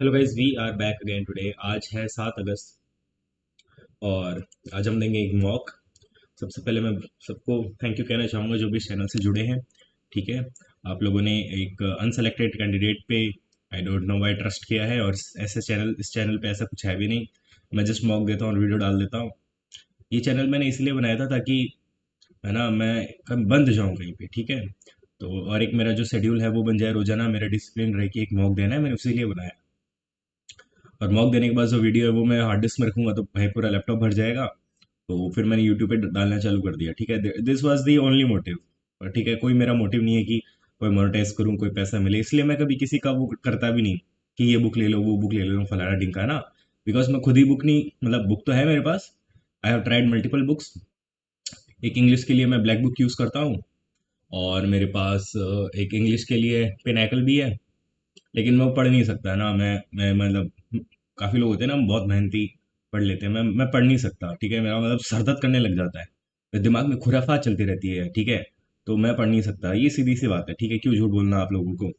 Hello guys, we are back again today. आज है 7 अगस्त और आज हम देंगे एक मॉक। सबसे पहले मैं सबको थैंक यू कहना चाहूँगा जो भी इस चैनल से जुड़े हैं। ठीक है, आप लोगों ने एक अनसेलेक्टेड कैंडिडेट पे I don't know why trust किया है, और ऐसे चैनल इस चैनल पे ऐसा कुछ है भी नहीं। मैं जस्ट मॉक देता हूँ और वीडियो डाल देता हूँ। ये चैनल मैंने इसलिए बनाया था ताकि है ना मैं कभी बंद जाऊँ कहीं पे। ठीक है, तो और एक मेरा जो शेड्यूल है वो बन जाए, रोजाना मेरा डिसिप्लिन रहे कि एक मॉक देना है, मैंने उसी लिए बनाया। और मॉक देने के बाद जो वीडियो है वो मैं हार्ड डिस्क में रखूंगा तो भाई पूरा लैपटॉप भर जाएगा। तो फिर मैंने यूट्यूब पे डालना चालू कर दिया। ठीक है, this was the only motive. ठीक है, कोई मेरा मोटिव नहीं है कि कोई मोनेटाइज करूँ, कोई पैसा मिले, इसलिए मैं कभी किसी का वो करता भी नहीं कि ये बुक ले लो, वो बुक ले लो, फलाना ढिमका ना। बिकॉज मैं खुद ही बुक नहीं, मतलब बुक तो है मेरे पास। I have tried multiple books. एक इंग्लिश के लिए मैं ब्लैक बुक यूज़ करता हूँ, और मेरे पास एक इंग्लिश के लिए पिनैकल भी है। लेकिन मैं वो पढ़ नहीं सकता ना। मैं मतलब काफ़ी लोग होते हैं ना बहुत मेहनती, पढ़ लेते हैं। मैं पढ़ नहीं सकता। ठीक है, मेरा मतलब सर दर्द करने लग जाता है, मेरे दिमाग में खुराफात चलती रहती है। ठीक है, तो मैं पढ़ नहीं सकता, ये सीधी सी बात है। ठीक है, क्यों झूठ बोलना आप लोगों को।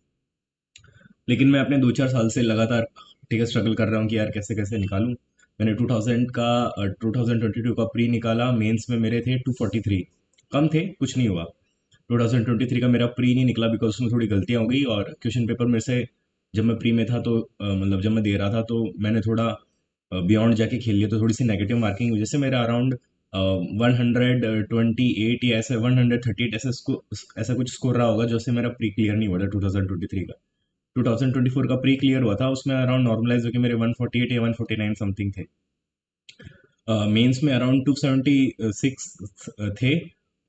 लेकिन मैं अपने 2-4 साल से लगातार ठीक है स्ट्रगल कर रहा हूँ कि यार कैसे कैसे निकालूं। मैंने 2022 का प्री निकाला, मेंस में मेरे थे 243, कम थे, कुछ नहीं हुआ। 2023 का मेरा प्री नहीं निकला बिकॉज उसमें थोड़ी गलतियाँ हो गई, और क्वेश्चन पेपर मेरे से जब मैं प्री में था तो मतलब जब मैं दे रहा था तो मैंने थोड़ा बियॉन्ड जाके खेल लिया, तो थोड़ी सी नेगेटिव मार्किंग की वजह से मेरा अराउंड 128 या ऐसे 138 ऐसा कुछ स्कोर रहा होगा, जो से मेरा प्री क्लियर नहीं हुआ था 2023 का। 2024 का प्री क्लियर हुआ था, उसमें अराउंड नॉर्मलाइज होकर मेरे 148 या 149 समथिंग थे। मेंस में अराउंड 276 थे,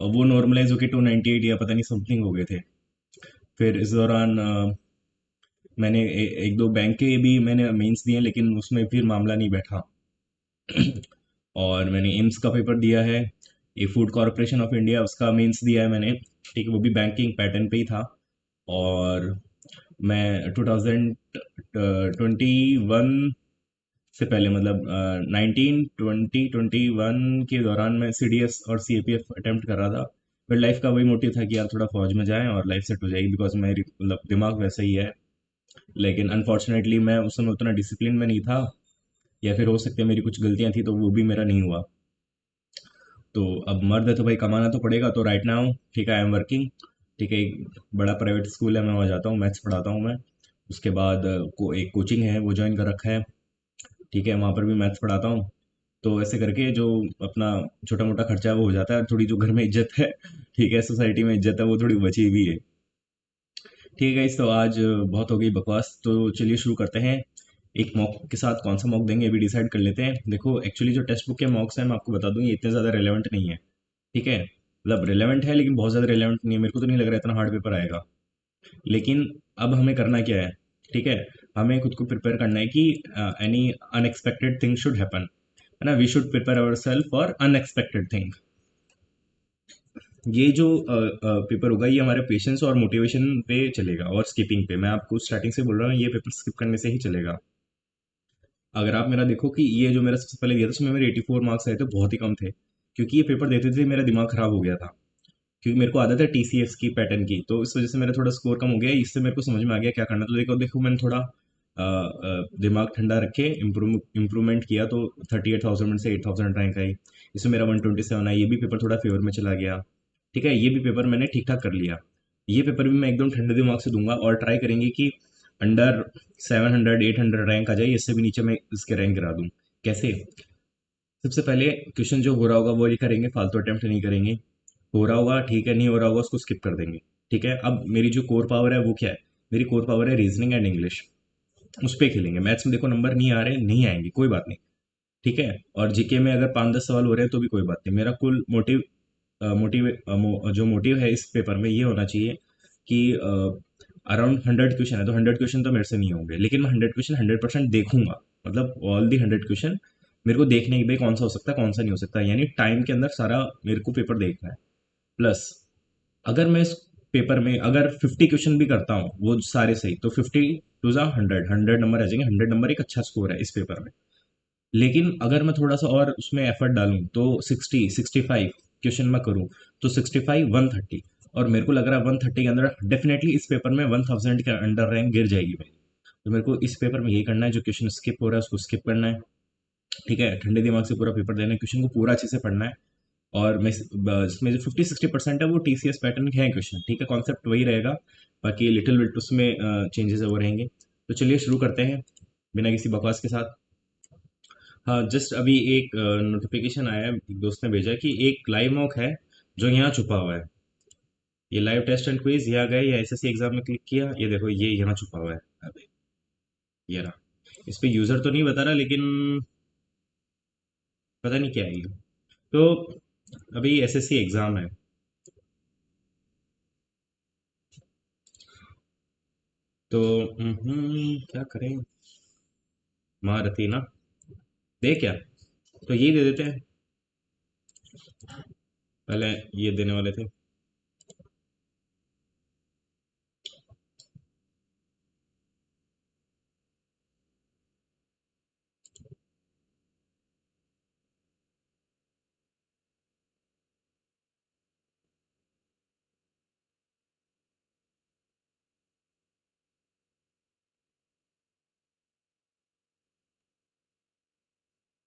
और वो नॉर्मलाइज होकर 298 या पता नहीं समथिंग हो गए थे। फिर इस दौरान मैंने एक दो बैंक के भी मैंने मेंस दिए, लेकिन उसमें फिर मामला नहीं बैठा। और मैंने एम्स का पेपर दिया है, ये फूड कॉरपोरेशन ऑफ इंडिया, उसका मेंस दिया है मैंने। ठीक है, वो भी बैंकिंग पैटर्न पे ही था। और मैं 2021 से पहले, मतलब 19 20 21 के दौरान मैं CDS और CAPF अटेम्प्ट कर रहा था। बट लाइफ का वही मोटिव था कि यार थोड़ा फौज में जाएं और लाइफ सेट हो जाएगी, बिकॉज मेरी मतलब दिमाग वैसा ही है। लेकिन अनफॉर्चुनेटली मैं उस समय उतना डिसिप्लिन में नहीं था, या फिर हो सकता है मेरी कुछ गलतियां थी, तो वो भी मेरा नहीं हुआ। तो अब मर्द है तो भाई कमाना तो पड़ेगा, तो राइट नाउ ठीक है आई एम वर्किंग। ठीक है, एक बड़ा प्राइवेट स्कूल है, मैं वहाँ जाता हूँ, मैथ्स पढ़ाता हूँ मैं। उसके बाद एक कोचिंग है वो ज्वाइन कर रखा है। ठीक है, वहाँ पर भी मैथ्स पढ़ाता हूँ। तो ऐसे करके जो अपना छोटा मोटा खर्चा है वो हो जाता है, और थोड़ी जो घर में इज्जत है, ठीक है, सोसाइटी में इज्जत है, वो थोड़ी बची हुई है। ठीक है, इस तो आज बहुत हो गई बकवास, तो चलिए शुरू करते हैं। एक मॉक के साथ कौन सा मॉक देंगे अभी डिसाइड कर लेते हैं। देखो एक्चुअली जो टेक्स्ट बुक के मॉक्स हैं मैं आपको बता दूं, ये इतने ज़्यादा रिलेवेंट नहीं है। ठीक है, मतलब रिलेवेंट है लेकिन बहुत ज़्यादा रिलेवेंट नहीं है, मेरे को तो नहीं लग रहा इतना हार्ड पेपर आएगा। लेकिन अब हमें करना क्या है, ठीक है, हमें खुद को प्रिपेयर करना है कि any unexpected thing should happen, है ना। We should prepare our self for unexpected thing. ये जो पेपर होगा ये हमारे पेशेंस और मोटिवेशन पे चलेगा, और स्किपिंग पे। मैं आपको स्टार्टिंग से बोल रहा हूँ, ये पेपर स्किप करने से ही चलेगा। अगर आप मेरा देखो कि ये जो मेरा सबसे पहले दिया था उसमें मेरे 84 मार्क्स आए थे, बहुत ही कम थे। क्योंकि ये पेपर देते थे मेरा दिमाग खराब हो गया था, क्योंकि मेरे को आदत है TCS की पैटर्न की, तो इस वजह से मेरा थोड़ा स्कोर कम हो गया। इससे मेरे को समझ में आ गया क्या करना। तो देखो देखो मैंने थोड़ा दिमाग ठंडा रखे इम्प्रूवमेंट किया, तो 38,000 में से 8,000 रैंक आई। इसमें मेरा 127 आई, ये भी पेपर थोड़ा फेवर में चला गया। ठीक है, ये भी पेपर मैंने ठीक ठाक कर लिया। ये पेपर भी मैं एकदम ठंडे दिमाग से दूंगा, और ट्राई करेंगे कि अंडर 700 800 रैंक आ जाए, इससे भी नीचे मैं इसके रैंक गिरा दूँ। कैसे? सबसे पहले क्वेश्चन जो हो रहा होगा वो ही करेंगे, फालतू अटेम्प्ट नहीं करेंगे। हो रहा होगा ठीक है, नहीं हो रहा होगा उसको स्किप कर देंगे। ठीक है, अब मेरी जो कोर पावर है वो क्या है? मेरी कोर पावर है रीजनिंग एंड इंग्लिश। उस पर खेलेंगे। मैथ्स में देखो नंबर नहीं आ रहे, नहीं आएंगे, कोई बात नहीं। ठीक है, और जीके में अगर 5-10 सवाल हो रहे हैं तो भी कोई बात नहीं। मेरा कुल मोटिव जो मोटिव है इस पेपर में ये होना चाहिए कि अराउंड 100 क्वेश्चन है, तो 100 क्वेश्चन तो मेरे से नहीं होंगे, लेकिन मैं 100 क्वेश्चन 100% देखूंगा। मतलब ऑल दी 100 क्वेश्चन मेरे को देखने की, भाई कौन सा हो सकता है कौन सा नहीं हो सकता, यानी टाइम के अंदर सारा मेरे को पेपर देखना है। प्लस अगर मैं इस पेपर में अगर 50 क्वेश्चन भी करता हूँ वो सारे सही, तो 50 टू 100 100 नंबर आ जाएंगे। 100 नंबर एक अच्छा स्कोर है इस पेपर में। लेकिन अगर मैं थोड़ा सा और उसमें एफर्ट डालूं तो 60 65 क्वेश्चन मैं करूं, तो 65 130। और मेरे को लग रहा है 130 के अंदर डेफिनेटली इस पेपर में 1000 के अंडर रैंक गिर जाएगी मेरी। तो मेरे को इस पेपर में यही करना है, जो क्वेश्चन स्किप हो रहा है उसको स्किप करना है। ठीक है, ठंडे दिमाग से पूरा पेपर देना है, क्वेश्चन को पूरा अच्छे से पढ़ना है। और मैं इसमें जो 50-60% है वो टीसीएस पैटर्न के हैं क्वेश्चन, ठीक है, कॉन्सेप्ट वही रहेगा। बाकी लिटिल बिट उसमें चेंजेस वो रहेंगे। तो चलिए शुरू करते हैं बिना किसी बकवास के साथ। हाँ, जस्ट अभी एक नोटिफिकेशन आया है, एक दोस्त ने भेजा कि एक लाइव मॉक है जो यहाँ छुपा हुआ है। ये लाइव टेस्ट एंड क्विज, यहाँ गए या एसएससी एग्जाम में क्लिक किया, ये देखो ये यहाँ छुपा हुआ है। अबे ये रहा। इस पे यूजर तो नहीं बता रहा, लेकिन पता नहीं क्या है ये। तो अभी एसएससी एग्जाम है, तो क्या करें। महारथी ना, दे क्या, तो यही दे देते हैं। पहले ये देने वाले थे।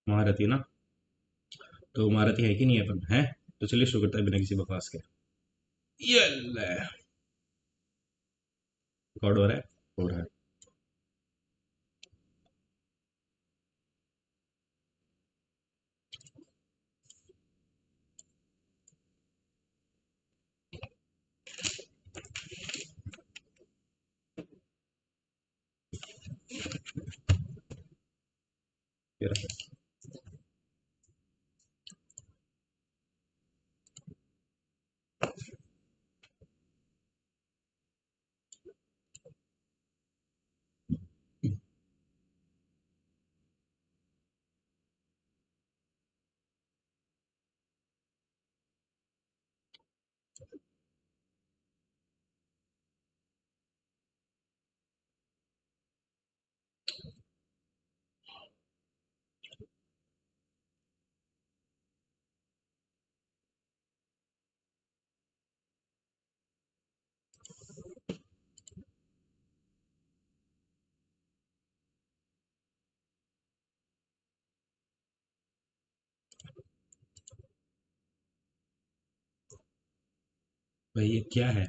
महारथी ना, तो महारथी है कि नहीं है अपन है। तो चलिए शुरू करते हैं बिना किसी बकवास के। ये रिकॉर्ड हो रहा है, हो रहा है। ये रहा। भाई ये क्या है।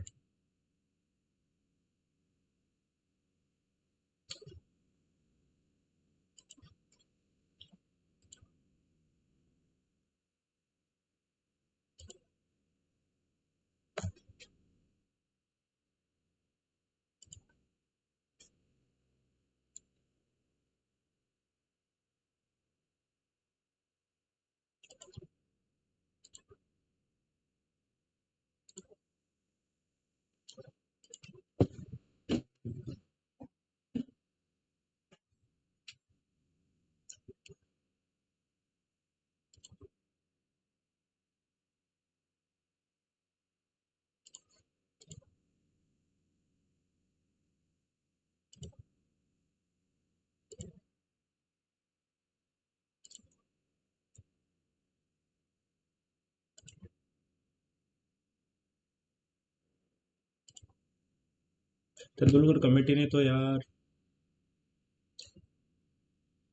तेंदुलकर कमेटी ने तो यार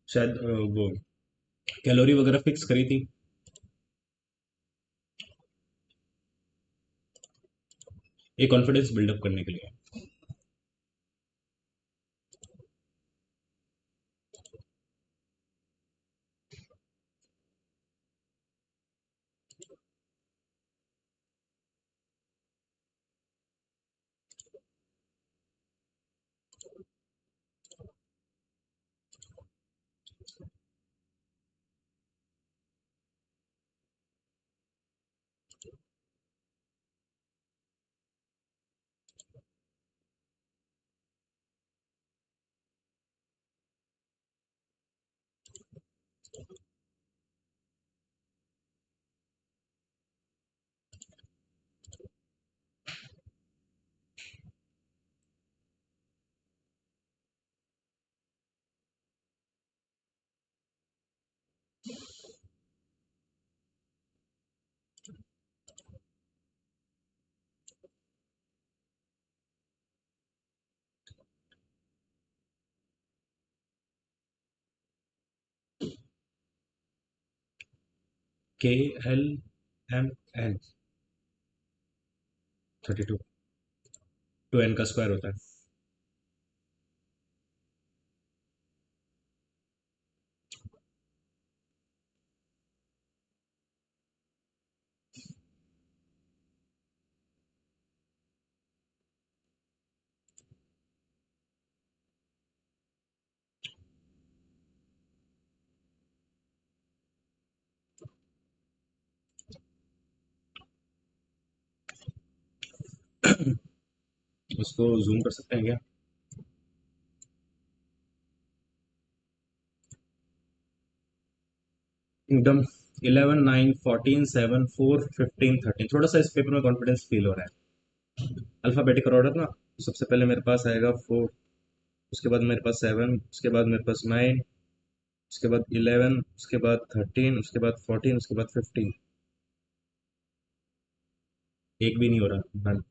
शायद वो कैलोरी वगैरह फिक्स करी थी। ये कॉन्फिडेंस बिल्डअप करने के लिए। K L M N 32 two N का स्क्वायर होता है। उसको जूम कर सकते हैं क्या? एकदम 11 9 14 7 4 15 13, थोड़ा सा इस पेपर में कॉन्फिडेंस फील हो रहा है। अल्फाबेटिकल ऑर्डर ना, तो सबसे पहले मेरे पास आएगा 4, उसके बाद मेरे पास 7, उसके बाद मेरे पास 9, उसके बाद 11, उसके बाद 13, उसके बाद 14, उसके बाद 15। एक भी नहीं हो रहा। none।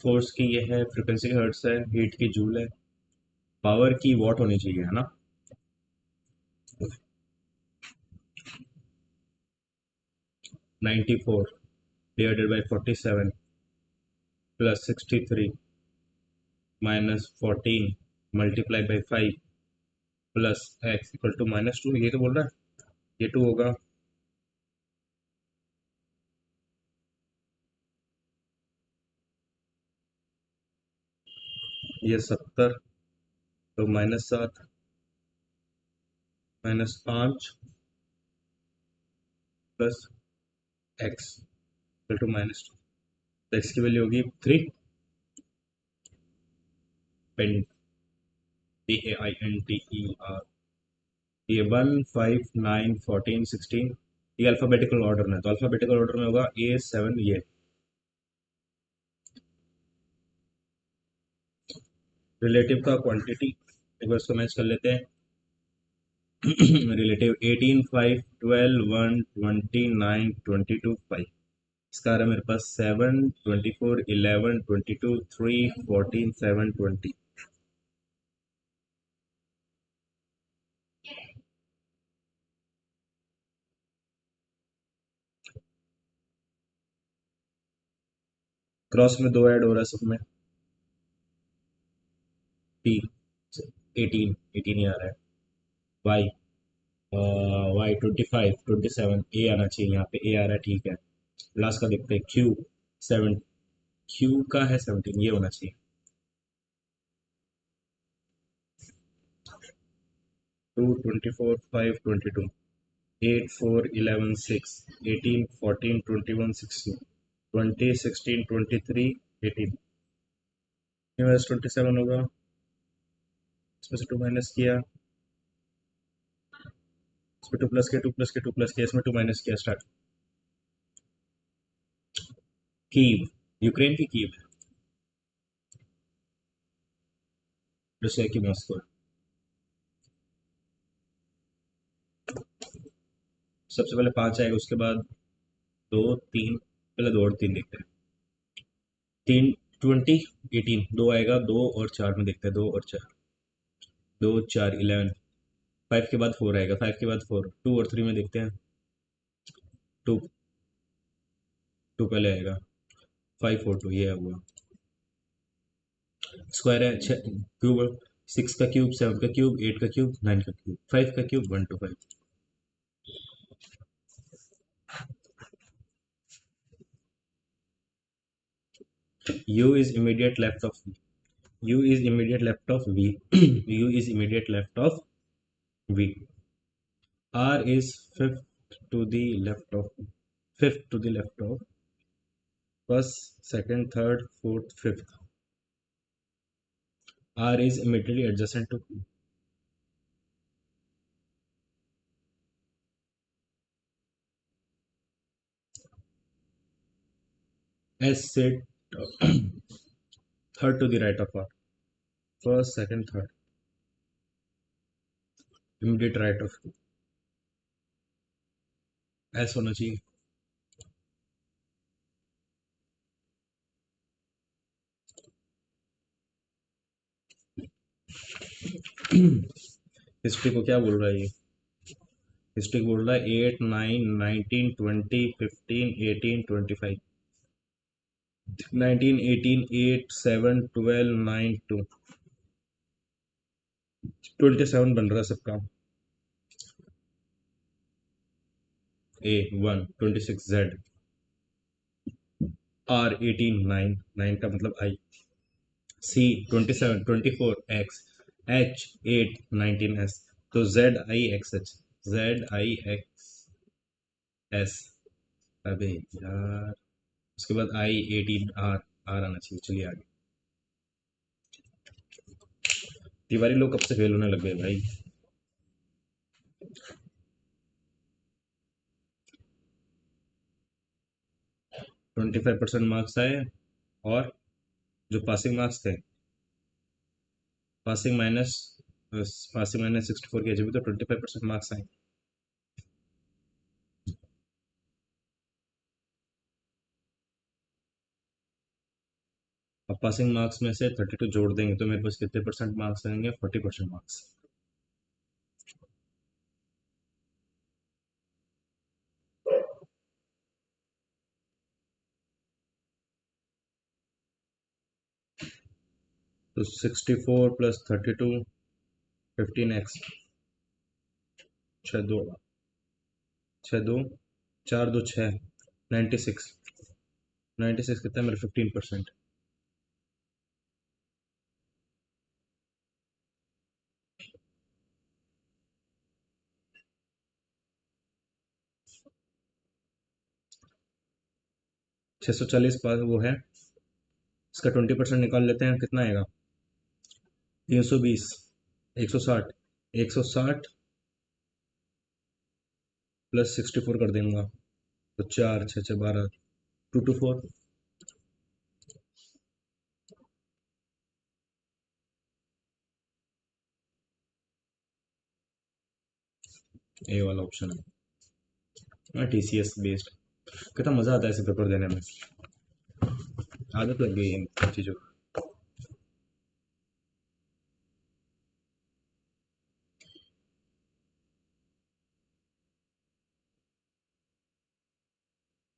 फोर्स की ये है, फ्रिक्वेंसी की हर्ट्स है, हीट की जूल है, पावर की वॉट होनी चाहिए, है ना? 94 divided by 47 plus 63 minus 14 multiply by 5 plus X equal to -2। ये तो बोल रहा है, ये 2 होगा। ये 70, तो -7 -5 प्लस एक्स इक्वल टू -2। तो एक्स की वैल्यू होगी 3। Pen PAINTER। ये 1 5 9 14 16, ये अल्फाबेटिकल ऑर्डर में, तो अल्फाबेटिकल ऑर्डर में होगा A7 ये। रिलेटिव का क्वांटिटी एक बार इसको मैच कर लेते हैं। रिलेटिव 18 5 12 1 29 22 5। इसका आ रहा है मेरे पास 7 24 11 22 3 14 7 20। क्रॉस में 2 ऐड हो रहा है सब में। P 18 18 ही आ रहा है। Y Y 25 27 A आना चाहिए, यहाँ पे A आ रहा है, ठीक है। लास्ट का देखते हैं, Q 7, Q का है 17, ये होना चाहिए। 2 24 5 22 8 4 11 6 18 14 21 16 20 16 23 18। ये 27 होगा, इसमें से 2 माइनस किया, इसमें 2 प्लस किया, 2 प्लस किया, 2 प्लस किया, इसमें 2 माइनस किया, स्टार्ट। कीव, यूक्रेन की कीव है, रशिया की मॉस्को। सबसे पहले 5 आएगा, उसके बाद 2 3, पहले 2 और 3 देखते हैं। 3 20 18, 2 आएगा, 2 और 4 में देखते हैं, 2 और 4, 2 4 11। 5 के बाद 4 आएगा, 5 के बाद 4, 2 और 3 में देखते हैं। 2 2 पहले आएगा, 5 4 2, ये हुआ। स्क्वायर है, क्यूब, 6 का क्यूब 7 का क्यूब 8 का क्यूब 9 का क्यूब 5 का cube 1 to 5। U is immediate left of U is immediate left of V। U is immediate left of V। R is fifth to the left of first, second, third, fourth, fifth। R is immediately adjacent to S sit third to the right of R. First, second, third. Immediate right of S होना चाहिए. History को क्या बोल रहा है ये? History को बोल रहा है 8 9 19 20 15 18 25. 19 18 8 7 12 9 2 27 बन रहा है सबका. A 1 26 Z R 18 9 9 का मतलब I. C 27 24 X H 8 19 S. तो Z I X H Z I X S. अबे यार, उसके बाद I 18 R R आना चाहिए. चलिए आगे. तिवारी लोग कब से फेल होने लग गए भाई? 25% मार्क्स आए. और जो पासिंग मार्क्स थे, पासिंग माइनस पासिंग माइनस 64 के भी तो 25% मार्क्स आए. अब पासिंग मार्क्स में से 32 जोड़ देंगे तो मेरे पास कितने परसेंट मार्क्स आएंगे? 40% मार्क्स. तो 64 प्लस 32 15x. छः दो, छः दो, चार दो छः, 96. 96 कितना है मेरा? 15%. छः सौ चालीस पास वो है. इसका 20% निकाल लेते हैं, कितना आएगा? 320. 160. 160 प्लस 64 कर देंगे तो चार छः छः 12. 224. ए वाला ऑप्शन है. हाँ, TCS बेस्ड. कितना मज़ा आता है ऐसे पेपर देने में. आदत लग गई है इन चीज़ों की.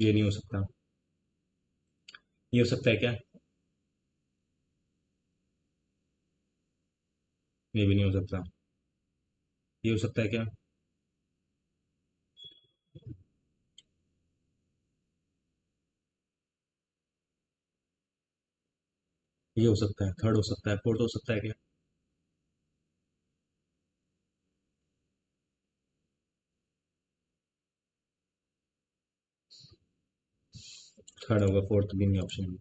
ये नहीं हो सकता. ये हो सकता है क्या? ये भी नहीं हो सकता. ये हो सकता है क्या? ये हो सकता है. थर्ड हो सकता है. फोर्थ हो सकता है क्या? थर्ड होगा, फोर्थ भी नहीं ऑप्शन में.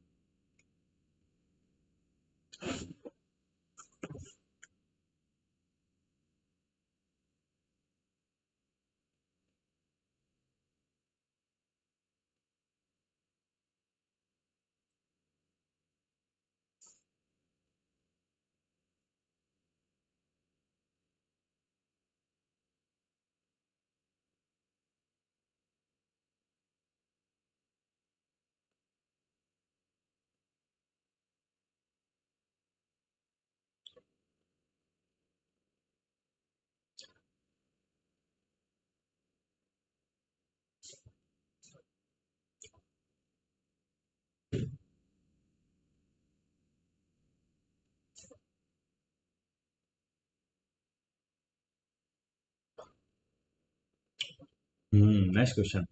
Next question.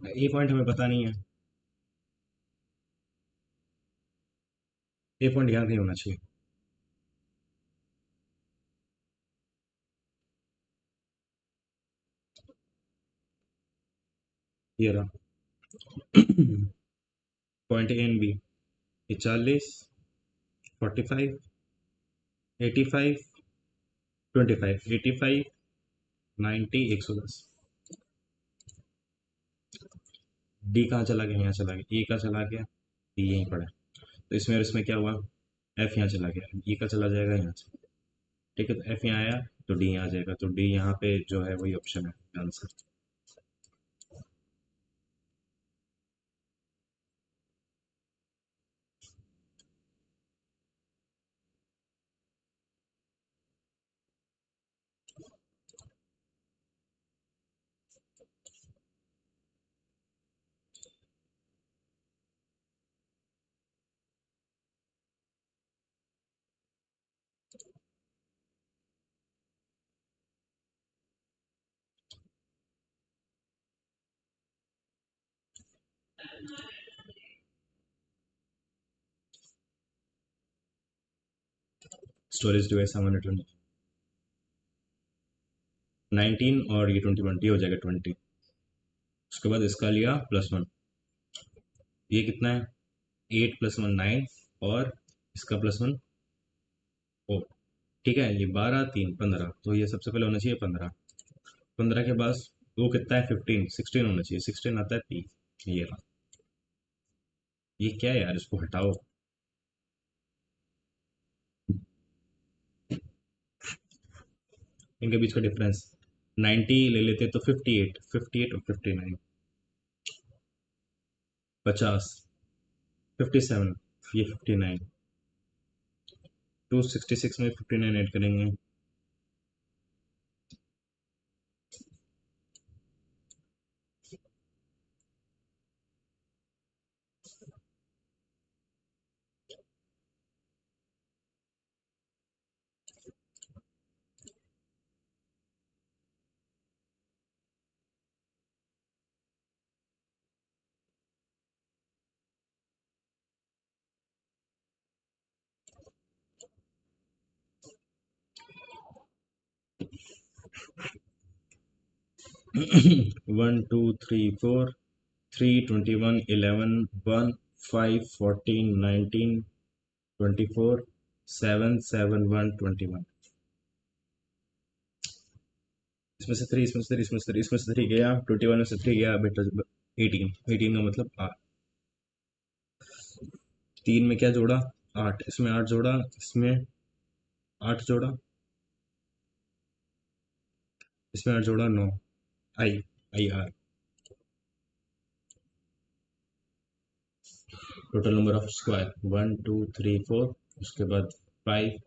ए पॉइंट हमें पता नहीं है. ए पॉइंट यहाँ कहीं होना चाहिए. ये रहा. Point A and B. ये 40, 45, 85, 25. 85, 90, 110. डी कहाँ चला गया, यहाँ चला गया, ए का चला गया, डी यहीं पड़ा है। तो इसमें और इसमें क्या हुआ, एफ यहाँ चला गया, ई का चला जाएगा यहाँ से। ठीक है, तो एफ यहाँ आया तो डी यहाँ आ जाएगा, तो डी यहाँ पे जो है वही ऑप्शन है आंसर। स्टोरेज डिवाइस सामान्य 19 और ये 20 हो जाएगा 20। उसके बाद इसका लिया +1, ये कितना है, 8 + 1 9, और इसका +1 ओ, ठीक है, ये 12 3 15, तो ये सबसे पहले होना चाहिए 15। 15 के बाद वो कितना है, 15 16 होना चाहिए, 16 आता है पी। ये रहा। ये क्या है यार, इसको हटाओ। इनके बीच का डिफरेंस 90 ले लेते तो 58, 58 और 59, 50, 57, ये 59, 266 में 59 ऐड करेंगे। One two three four, 3 21 11 1 5 14 19 24 7 7 1 21। इसमें से 3, इसमें से 3, इसमें से 3, इसमें से 3 गया, 21 में से 3 गया, बेटा 18, 18 का मतलब 8। 3 में क्या जोड़ा, 8, इसमें 8 जोड़ा, इसमें 8 जोड़ा, इसमें 8 जोड़ा, 9। I, I R, total number of square 1 2 3 4, उसके बाद 5,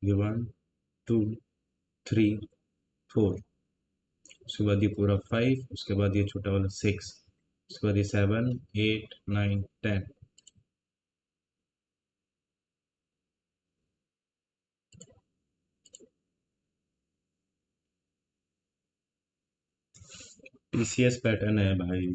ये 1 2 3 4, उसके बाद ये पूरा 5, उसके बाद ये छोटा वाला 6, उसके बाद ये 7 8 9 10। टीसीएस पैटर्न है भाई।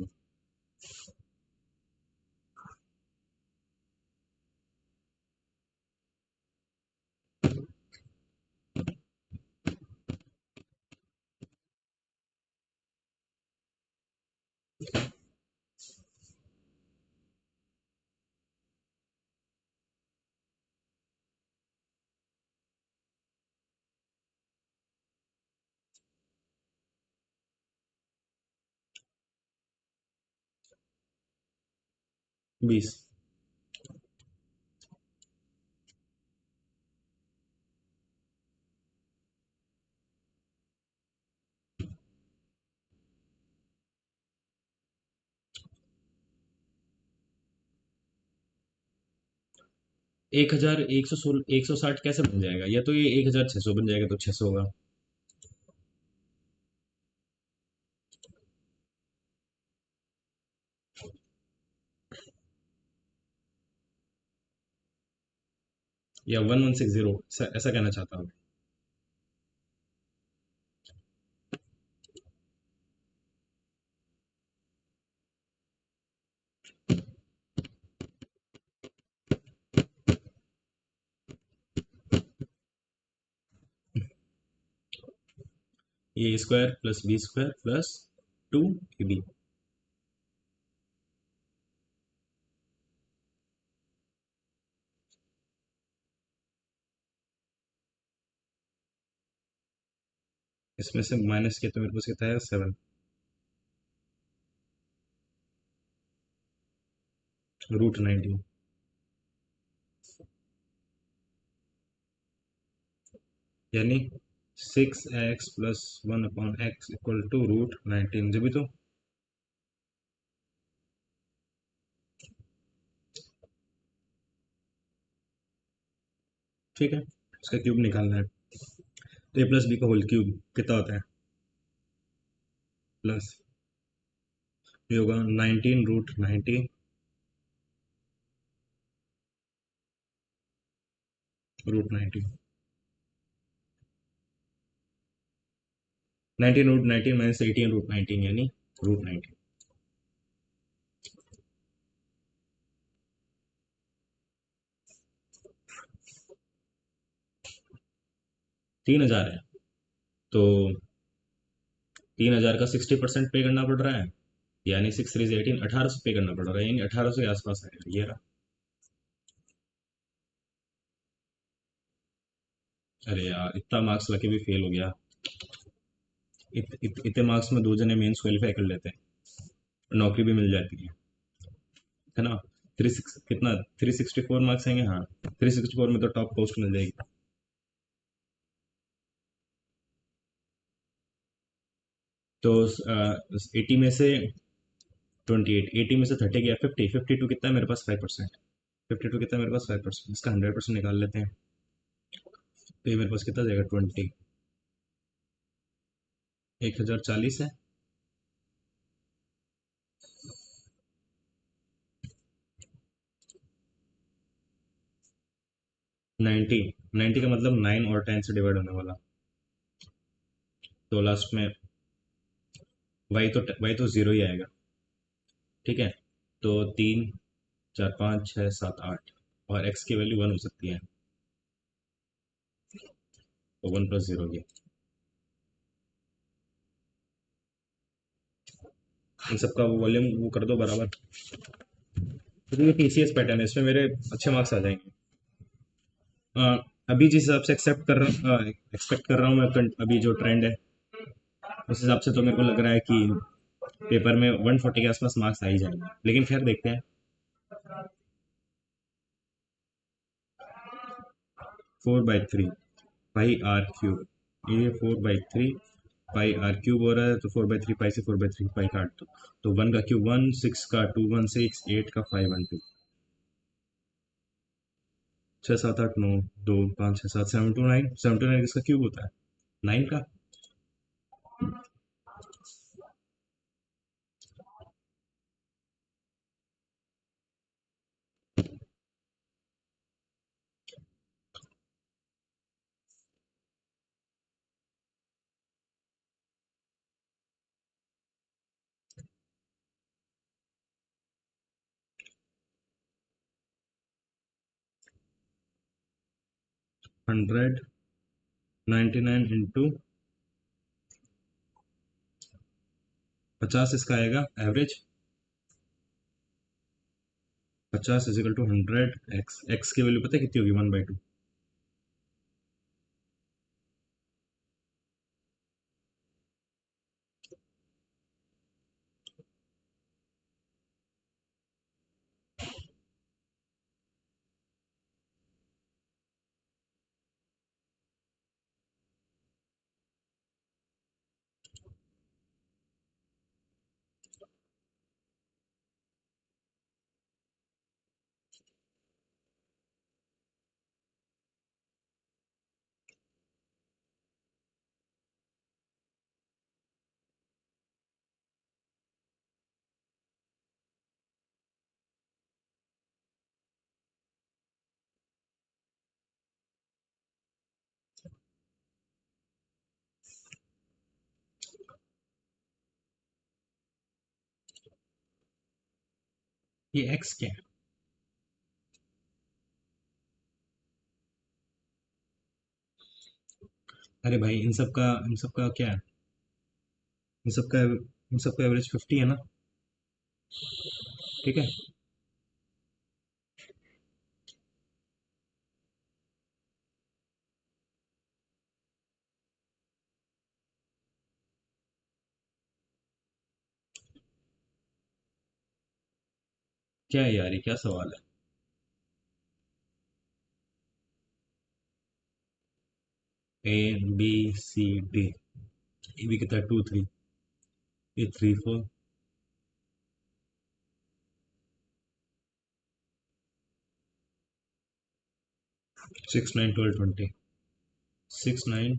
20। 1116, 160 कैसे बन जाएगा, या तो ये 1600 बन जाएगा, तो 600 होगा। या 1160, ऐसा कहना चाहता हूँ। A square plus B square plus 2ab। इसमें से माइनस किया तो मेरे पास कितना है 7, √19, यानी 6x+1/x इक्वल टू √19, जब भी तो ठीक है, इसका क्यूब निकालना है। तो a+b का होल क्यूब कितना होता है, प्लस ये होगा 19 √90 √90, 19 √19 माइनस 18 √19, यानी √19। 3,000 है, तो 3,000 का 60% पे करना पड़ रहा है, यानी 6 3 18, 1,800 पे करना पड़ रहा है, यानी 1,800 के आसपास आएगा ये रहा। अरे यार, इतना मार्क्स लगे भी फेल हो गया। इतने मार्क्स में दो जने मेंस क्वालिफाई कर लेते हैं, नौकरी भी मिल जाती है ना। 364 मार्क्स आएंगे, हाँ 364 में तो टॉप पोस्ट मिल जाएगी। तो 80 में से 28, 80 में से 30 गया 50, 52 कितना है मेरे पास 5%, 52 कितना है मेरे पास 5%, इसका 100% निकाल लेते हैं। तो ये मेरे पास कितना जाएगा 20, 1,040 है। 90, 90 का मतलब 9 और 10 से डिवाइड होने वाला, तो लास्ट में y तो जीरो ही आएगा। ठीक है, तो 3 4 5 6 7 8, और x की वैल्यू 1 हो सकती है, तो 1 + 0 की। इन सबका वो वॉल्यूम वो कर दो बराबर। तो ये TCS पैटर्न है, इसमें मेरे अच्छे मार्क्स आ जाएंगे। अ, अभी जिस हिसाब से एक्सपेक्ट कर रहा हूँ मैं, अभी जो ट्रेंड है उस हिसाब से तो मेरे को लग रहा है कि पेपर में 140 के आसपास मार्क्स आ ही जाएंगे, लेकिन खैर देखते हैं। 4/3 पाई आर क्यूब, ये 4/3 पाई आर क्यूब हो रहा है, तो 4/3 पाई से 4/3 पाई काट दो, तो 1 का क्यूब 1, 6 का 2 1 6, 8 का 5 1 2, 6 7 8 9 2 5 6 7 7 2 9, 7 2 9 किसका क्यूब होता है, 9 का। 199 इंटू 50, इसका आएगा एवरेज। 50 इजिकल टू 100, एक्स की वैल्यू पता है कितनी होगी, 1/2। ये एक्स क्या है, अरे भाई इन सब का क्या है, इन सब का एवरेज 50 है ना। ठीक है, क्या है यार, ये क्या सवाल है? A B C D। ए भी कितना, 2 3, ये 3 4, 6 9 12 20, 6 9,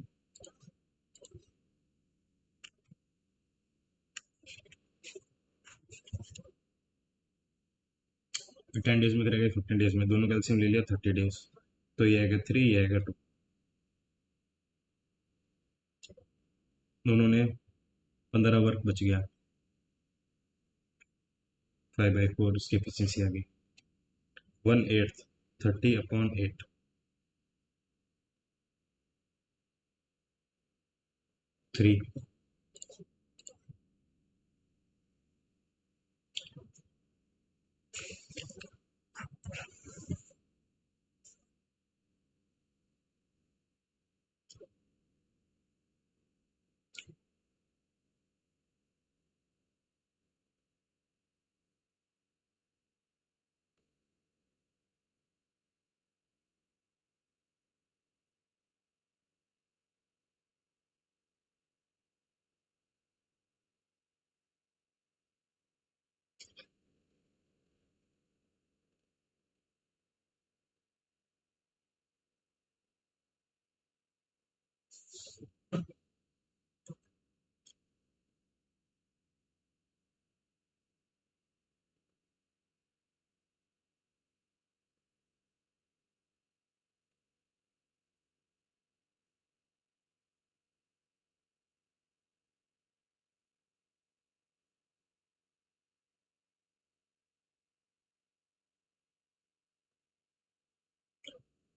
10 डेज में करेगा, 15 डेज में, दोनों कैल्शियम ले लिया, 30 डेज। तो ये आएगा 3, ये आएगा 2। दोनों ने 15 वर्क बच गया, 5/4 उसकी एफिशिएंसी आ गई। 1/8, 30/8, 3।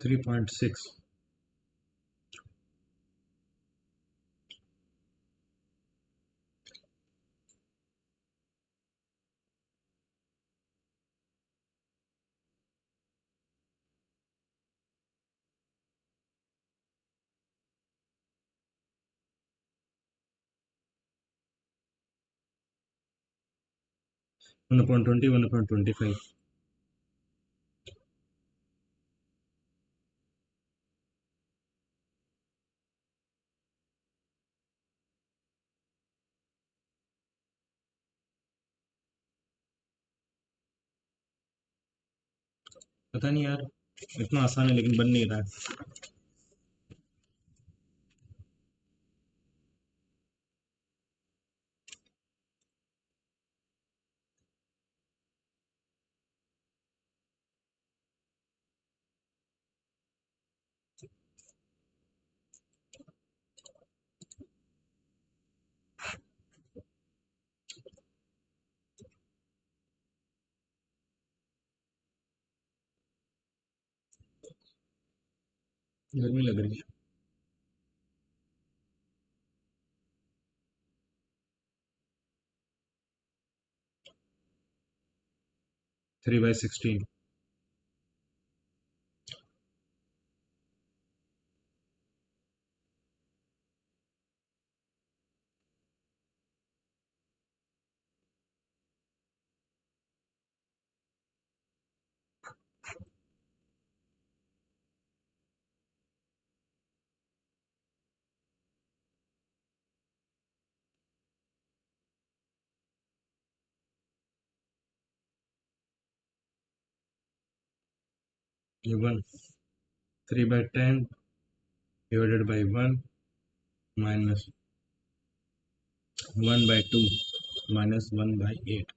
3.6। 1/20, 1/25। पता नहीं यार, इतना आसान है लेकिन बन नहीं रहा है। गर्मी लग रही है। 3/16। ये 1, 3/10 डिवाइडेड बाई 1 माइनस 1/2 माइनस 1/8।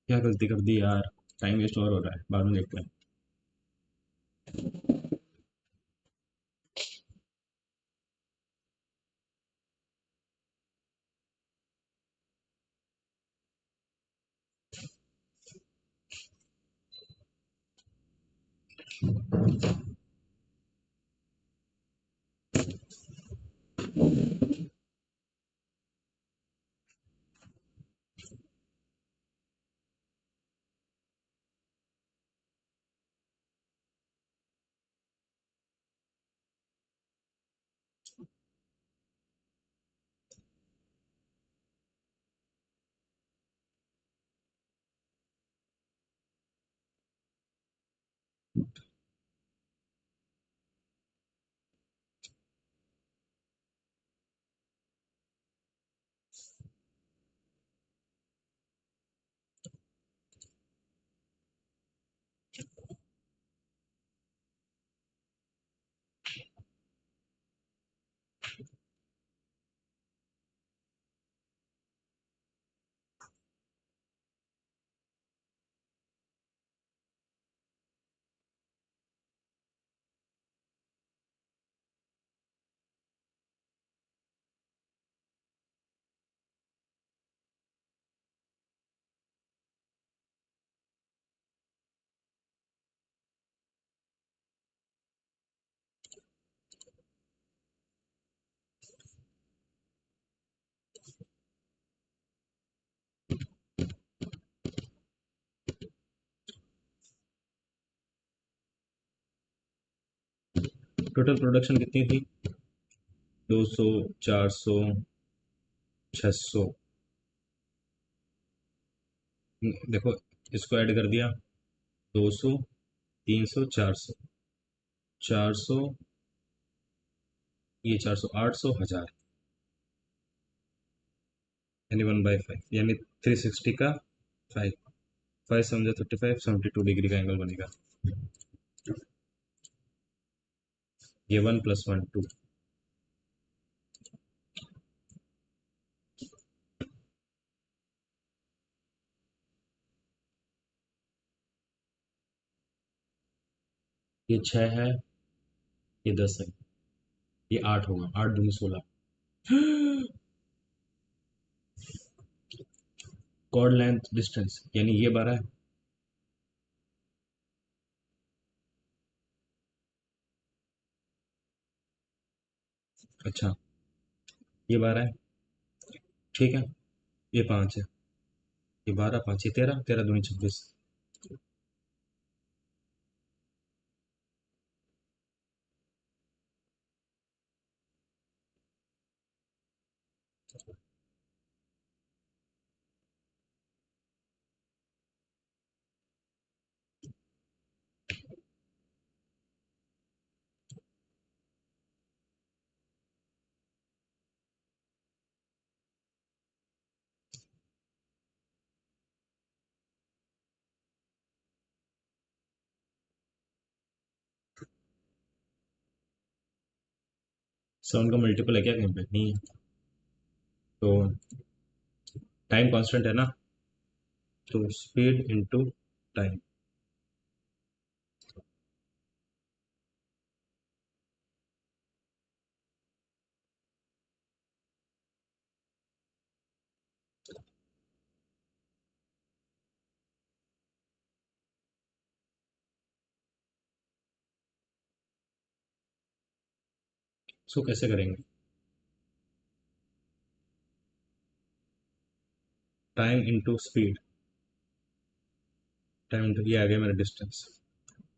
क्या गलती कर दी यार, टाइम वेस्ट और हो रहा है, बाद में देखते हैं। टोटल प्रोडक्शन कितनी थी? 200, 400, 600। देखो, इसको ऐड कर दिया, 200, 300, 400, 400, ये 400, 800, 1000, यानी 1/5, यानी 360 का 5, 5 समझा 35, 72 डिग्री का एंगल बनेगा। ये 1 + 1 2। ये 6 है, ये 10 है, ये 8 होगा, 8 दूनी 16। कॉर्ड लेंथ डिस्टेंस यानी ये 12 है। अच्छा, ये 12 है, ठीक है। ये 5 है, ये 12, 5 ये 13, 13 दूनी 26। साउंड का मल्टीपल है क्या कहीं पे? नहीं है। तो टाइम कांस्टेंट है ना, तो स्पीड इनटू टाइम। इसको कैसे करेंगे? Time into speed, time into ये आ गया मेरा डिस्टेंस,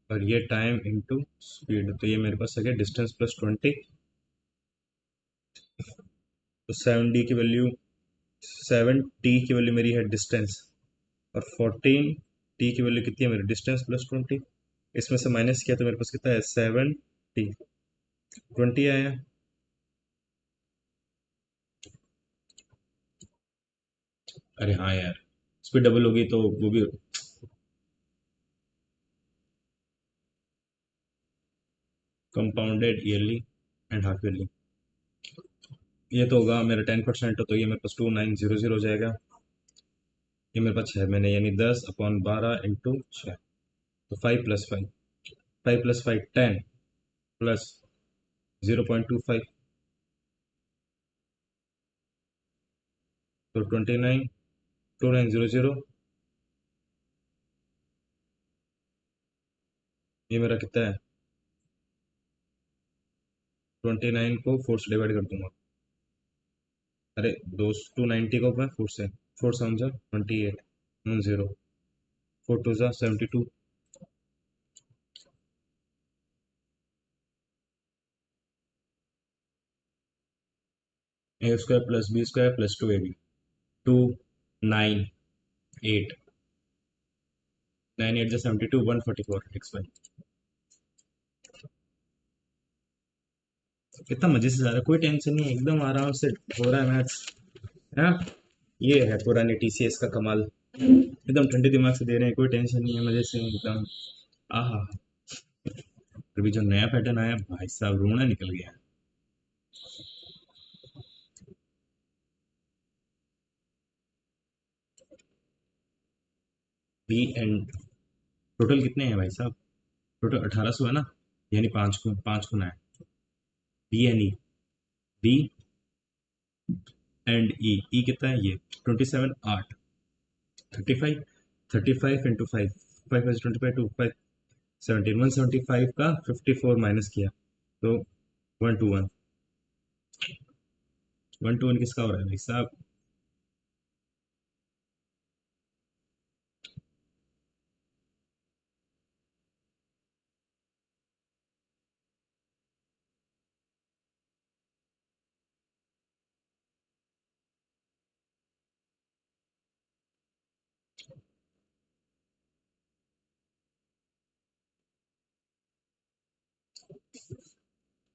और ये टाइम इनटू स्पीड, तो ये मेरे पास आ गया डिस्टेंस प्लस 20। तो 7d की वैल्यू, 7t की वैल्यू मेरी है डिस्टेंस, और 14t की वैल्यू कितनी है मेरी? Distance plus 20। इसमें से माइनस किया तो मेरे पास कितना है? 7t, 20 आया। अरे हाँ यार, स्पीड डबल होगी तो वो भी। Compounded yearly and half yearly, ये तो होगा मेरा 10%, तो ये मेरे पास 2900 हो जाएगा। ये मेरे पास 6 महीने, यानी 10/12 × 6, तो 5 + 5, 5 + 5 10, प्लस 0.25, तो 29, 2900। ये मेरा कितना है? 29 को 4 से डिवाइड कर दूंगा। अरे, 290 को मैं 4 से, 4 समझा 28, 10, 4 2 72। A² + B² + 2AB, 298, 9 8 72, 144 x 5। कितना मजे से जा रहा है, कोई टेंशन नहीं है, एकदम आराम से हो रहा है मैथ्स, है ना? ये है पुराने टीसीएस का कमाल, एकदम ठंडे दिमाग से दे रहे हैं, कोई टेंशन नहीं है, मजे से एकदम। आहा। अभी जो नया पैटर्न आया भाई साहब, रोना निकल गया। बी एंड, टोटल कितने हैं भाई साहब? टोटल 1800 है ना, यानी पाँच गुना है। B and E, B and E कितना है? ये 27, 8, 35, 35 × 5, 5 × 25, 2 5 17, 175 का 54 माइनस किया, तो 121, 121 किसका हो रहा है भाई साहब?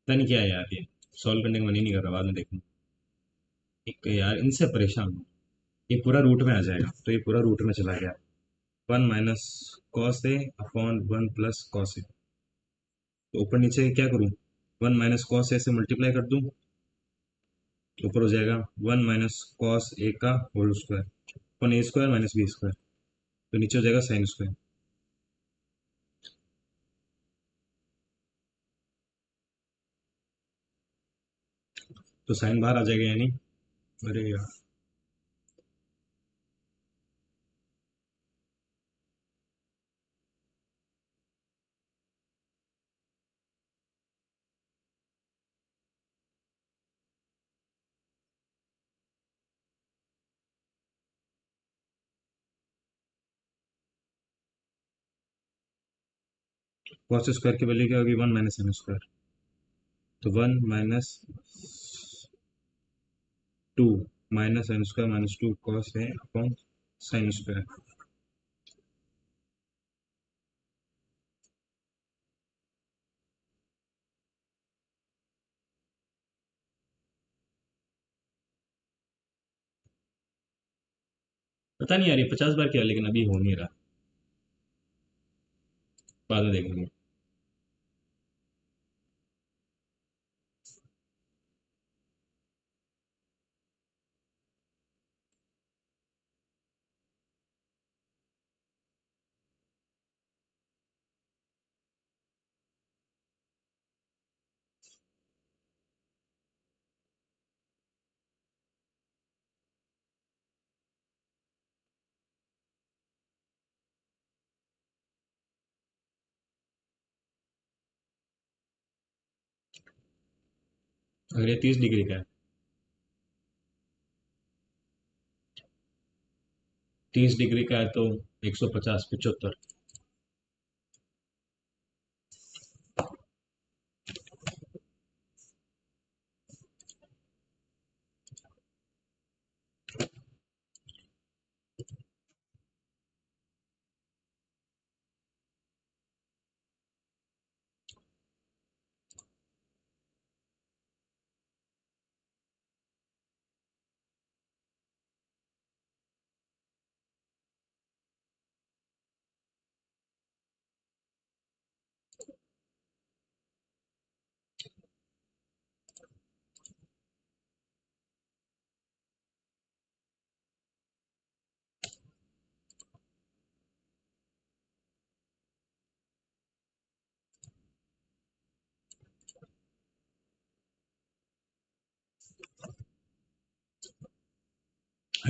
पता नहीं क्या है यार, ये सॉल्व करने का मन ही नहीं कर रहा, बाद में देखूँ। एक यार इनसे परेशान हूँ। ये पूरा रूट में आ जाएगा, तो ये पूरा रूट में चला गया। 1 - cos A/(1 + cos A)। तो ऊपर नीचे क्या करूँ? 1 - cos A से मल्टीप्लाई कर दूँ, तो ऊपर हो जाएगा 1 - cos A का होल स्क्वायर अपन A² - B²। तो नीचे हो जाएगा साइन स्क्वायर। तो साइन बाहर आ जाएगा यानी। अरे यार, कॉस स्क्वायर की वैल्यू क्या होगी? 1 - sin स्क्वायर। तो 1 - sin square - 2 cos A/sin square. पता नहीं यार, ये 50 बार किया लेकिन अभी हो नहीं रहा। बाद में देखेंगे। अगर ये 30 डिग्री का है, 30 डिग्री का है तो 150, 75।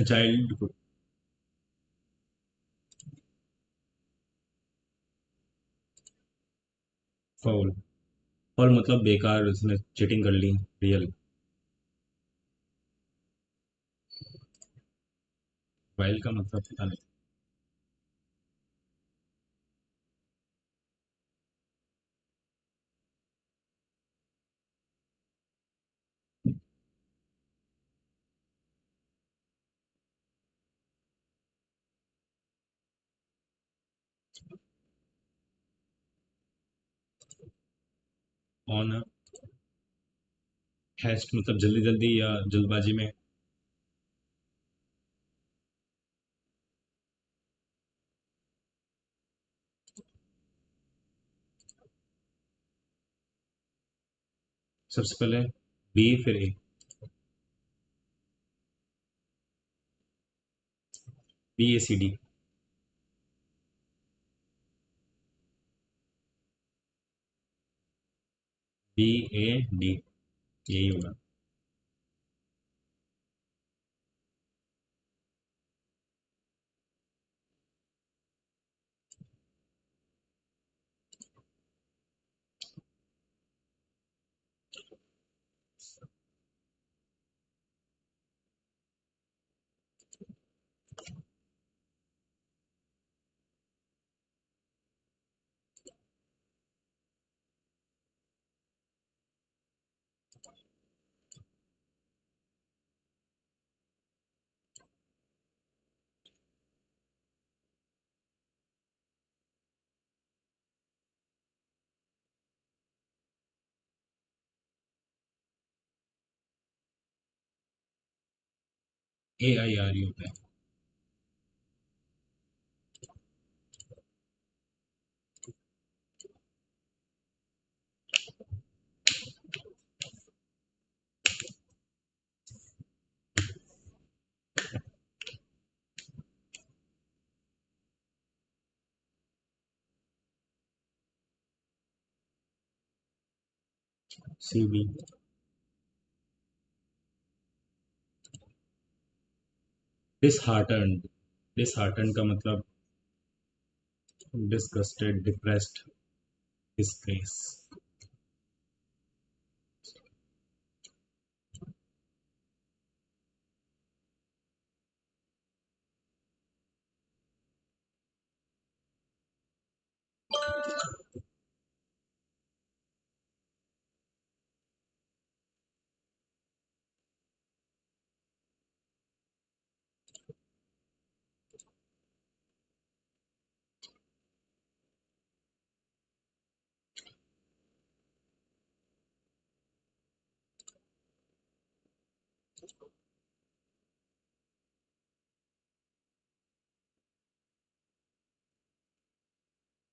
Child foul. फाउल मतलब बेकार, उसने चीटिंग कर ली। रियल। वाइल्ड का मतलब पता नहीं। ऑन हैस्ट मतलब जल्दी जल्दी या जल्दबाजी में। सबसे पहले बी फिर ए। BACD। BAD, यही होगा। AIRE होता है। CV। डिसहार्टन्ड। डिसहार्टन्ड का मतलब disgusted, depressed, disgrace.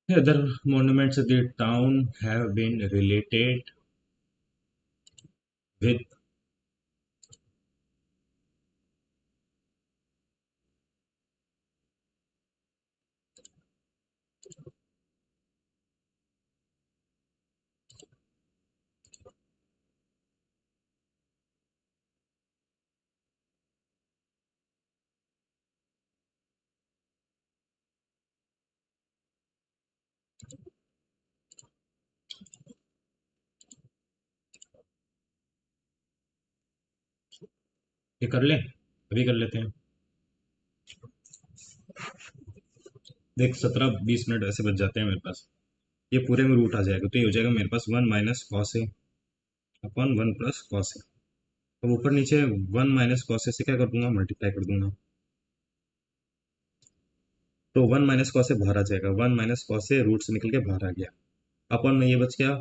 The other monuments of the town have been related with। ये कर लें, अभी कर लेते हैं। देख 17-20 मिनट ऐसे बच जाते हैं मेरे पास। ये पूरे में रूट आ जाएगा तो ये हो जाएगा मेरे पास 1 - cos A upon 1 + cos A। अब ऊपर नीचे 1 - cos A से क्या कर दूंगा, मल्टीप्लाई कर दूंगा। तो 1 - cos A बाहर आ जाएगा, 1 - cos A रूट से निकल के बाहर आ गया। अपॉन में ये बच गया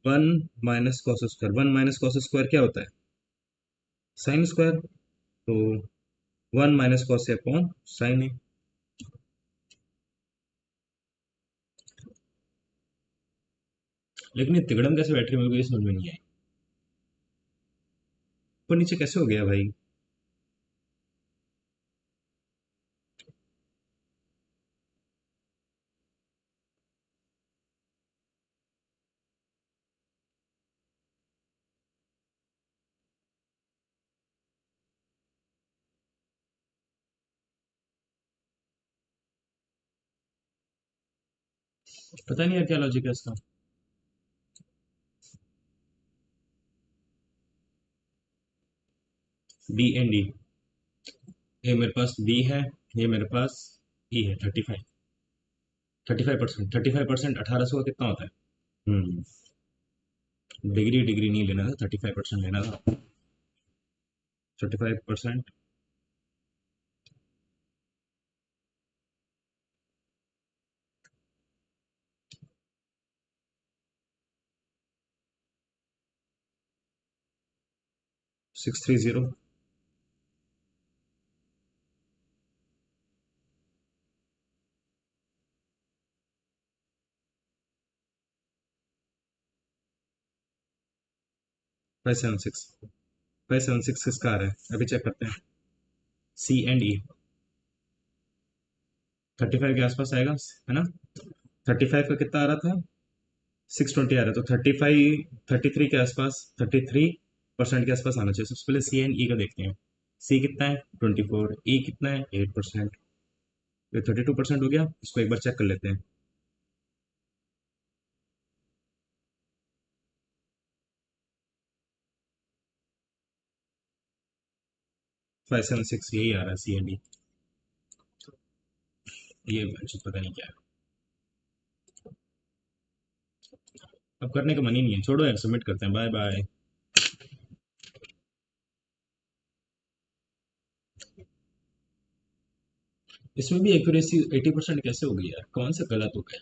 1 - cos²। 1 - cos² क्या होता है, साइन स्क्वायर। तो 1 - cos A upon sine A। लेकिन ये तिगड़म कैसे बैठ रही है मेरे को ये समझ में नहीं आई। ऊपर नीचे कैसे हो गया भाई। पता नहीं यार क्या लॉजिक है इसका। B and D। ये मेरे पास B है, ये मेरे पास E है। 35। 35%। 35% 1800 का कितना होता है। हम्म। डिग्री डिग्री नहीं लेना था, 35% लेना था। 35%। 630। 576। 576 किसका आ रहा है अभी चेक करते हैं। C and E। 35 के आसपास आएगा है ना। 35 का कितना आ रहा था, 620 आ रहा है, तो 35, 33 के आसपास, 33% के आसपास आना चाहिए। सबसे पहले C and E का देखते हैं। C कितना है 24, E कितना है 8%। ये 32% हो गया, इसको एक बार चेक कर लेते हैं। 576 यही आ रहा है C and E। ये पता नहीं क्या है। अब करने का मन ही नहीं है, छोड़ो यार, सबमिट करते हैं, बाय बाय। इसमें भी एक्यूरेसी 80% कैसे हो गई यार, कौन सा गलत हो गया।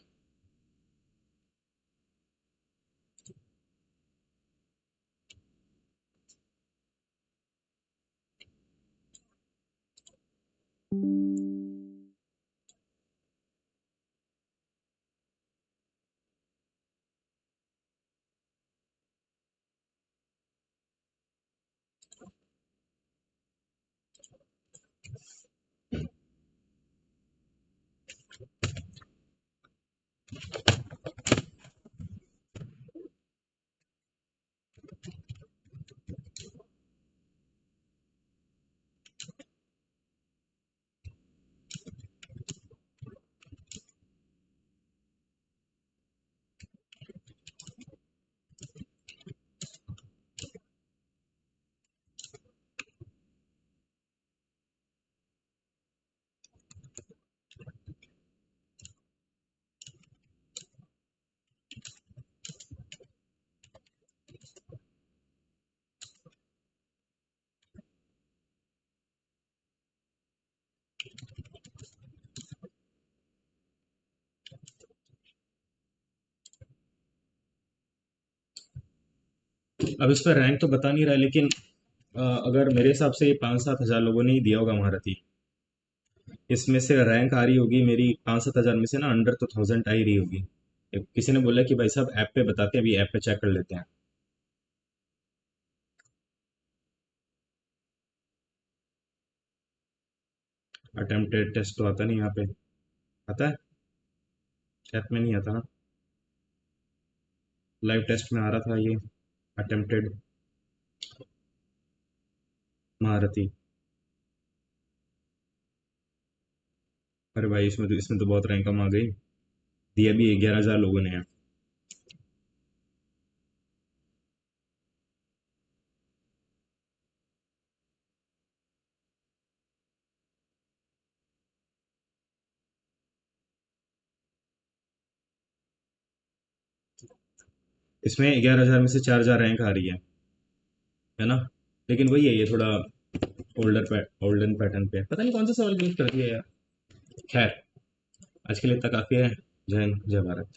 अब इस पर रैंक तो बता नहीं रहा है, लेकिन अगर मेरे हिसाब से ये 5-7 हज़ार लोगों ने ही दिया होगा महारथी। इसमें से रैंक आ रही होगी मेरी 5-7 हज़ार में से ना, अंडर तो 1000 आ ही रही होगी। किसी ने बोला कि भाई साहब ऐप पे बताते हैं, अभी ऐप पे चेक कर लेते हैं। अटेम्प्टेड टेस्ट तो आता नहीं यहाँ पे। आता है? ऐप में नहीं आता ना। लाइव टेस्ट में आ रहा था ये, अटेम्प्टेड महारथी। अरे भाई, इसमें तो बहुत रैंक कम आ गई। दिया भी 11,000 लोगों ने है। इसमें 11,000 में से 4,000 रैंक आ रही है ना। लेकिन वही है, ये थोड़ा ओल्डन पैटर्न पे है। पता नहीं कौन सा सवाल गलत कर दिया यार। खैर, आज के लिए इतना काफ़ी है। जय हिंद, जय भारत।